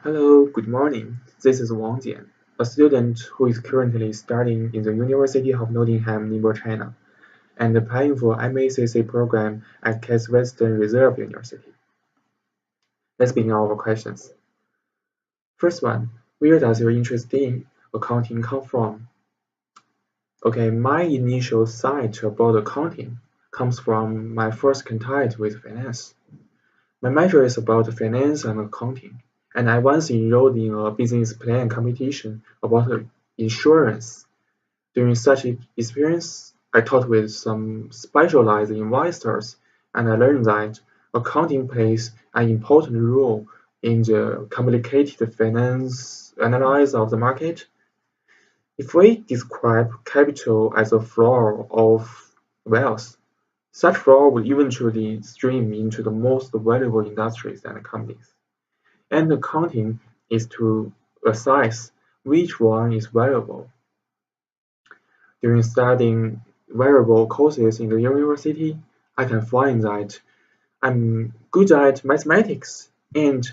Hello, good morning. This is Wang Jian, a student who is currently studying in the University of Nottingham, near China, and applying for MACC program at Case Western Reserve University. Let's begin our questions. First one, where does your interest in accounting come from? Okay, my initial sight about accounting comes from my first contact with finance. My major is about finance and accounting, and I once enrolled in a business plan competition about insurance. During such experience, I talked with some specialized investors, and I learned that accounting plays an important role in the complicated finance analysis of the market. If we describe capital as a flow of wealth, such flow will eventually stream into the most valuable industries and companies. And accounting is to assess which one is valuable. During studying variable courses in the university, I can find that I'm good at mathematics and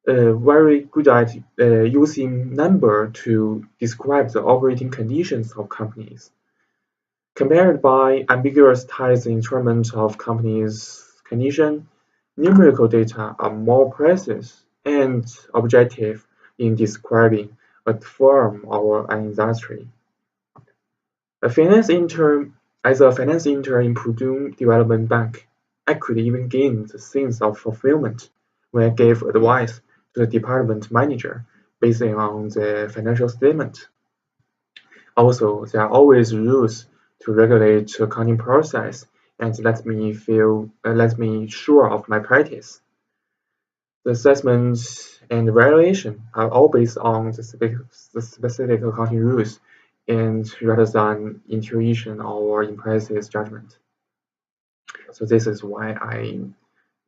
very good at using number to describe the operating conditions of companies. Compared by ambiguous types instruments of companies' condition, numerical data are more precise and objective in describing a firm or an industry. A finance intern, as a finance intern in Purdue Development Bank, I could even gain the sense of fulfillment when I gave advice to the department manager based on the financial statement. Also, there are always rules to regulate accounting process and let me sure of my practice. The assessments and evaluation are all based on the specific accounting rules and rather than intuition or impulsive judgment. So this is why I'm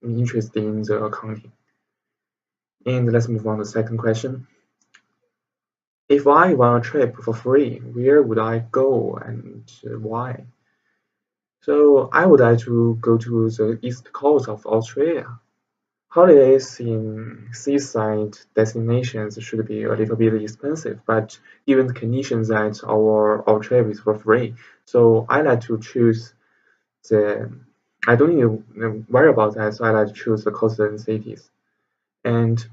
interested in the accounting. And let's move on to the second question. If I won a trip for free, where would I go and why? So I would like to go to the east coast of Australia. Holidays in seaside destinations should be a little bit expensive, but given the conditions that our trip is for free, so I like to choose the I don't need to worry about that, so I like to choose the coastal cities. And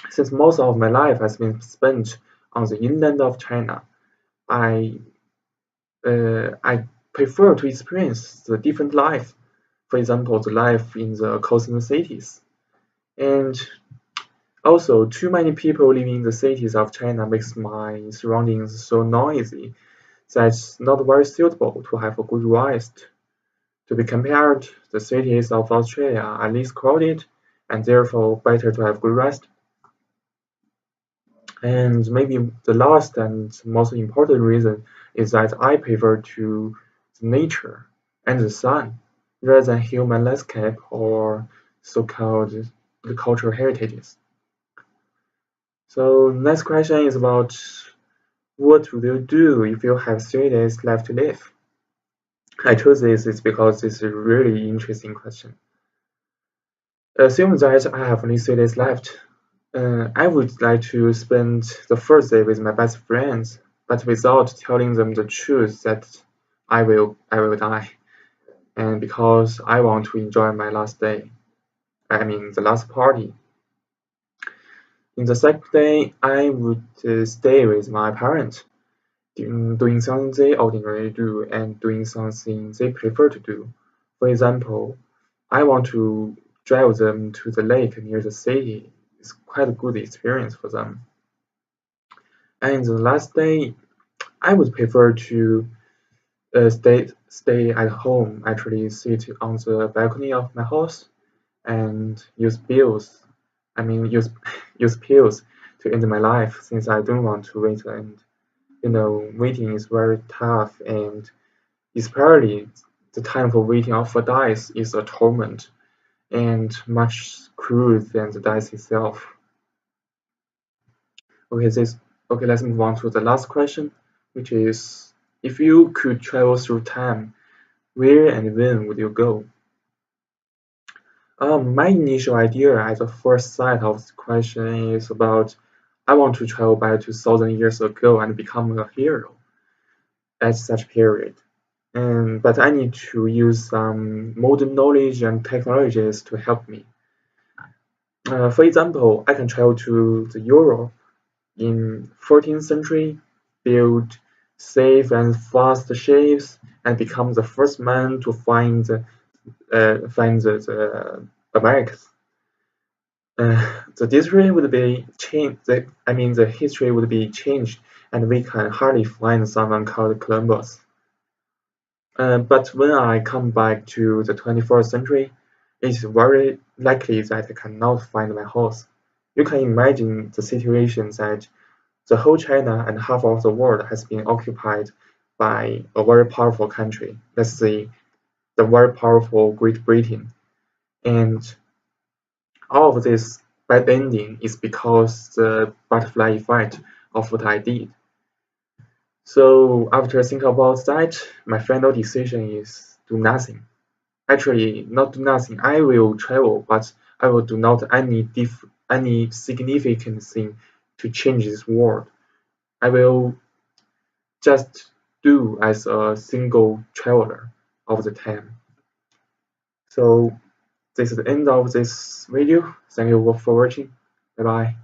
since most of my life has been spent on the inland of China, I I prefer to experience the different life. For example, the life in the coastal cities. And also, too many people living in the cities of China makes my surroundings so noisy that it's not very suitable to have a good rest. To be compared, the cities of Australia are less crowded and therefore better to have good rest. And maybe the last and most important reason is that I prefer to nature and the sun rather than human landscape or so-called the cultural heritages. So next question is about what would you do if you have 3 days left to live? I chose this is because it's a really interesting question. Assume that I have only 3 days left. I would like to spend the first day with my best friends, but without telling them the truth that I will die, and because I want to enjoy my last day. I mean the last party. In the second day, I would stay with my parents, doing something they ordinarily do and doing something they prefer to do. For example, I want to drive them to the lake near the city. It's quite a good experience for them. And the last day, I would prefer to stay at home, actually sit on the balcony of my house and use pills. I mean, use pills to end my life since I don't want to wait. And waiting is very tough, and especially the time for waiting out for dice is a torment and much crueler than the dice itself. Okay, let's move on to the last question, which is if you could travel through time, where and when would you go? My initial idea at the first sight of the question is about I want to travel back 2000 years ago and become a hero at such period. But I need to use some modern knowledge and technologies to help me. For example, I can travel to the Europe in 14th century, build safe and fast ships, and become the first man to find the Americas. The history would be changed. The history would be changed, and we can hardly find someone called Columbus. But when I come back to the 21st century, it's very likely that I cannot find my horse. You can imagine the situation that the whole China and half of the world has been occupied by a very powerful country. Let's say the very powerful Great Britain. And all of this bad ending is because the butterfly effect of what I did. So after thinking about that, my final decision is do nothing. Actually, not do nothing. I will travel, but I will do not any significant thing to change this world. I will just do as a single traveler of the time. So this is the end of this video. Thank you for watching. Bye bye.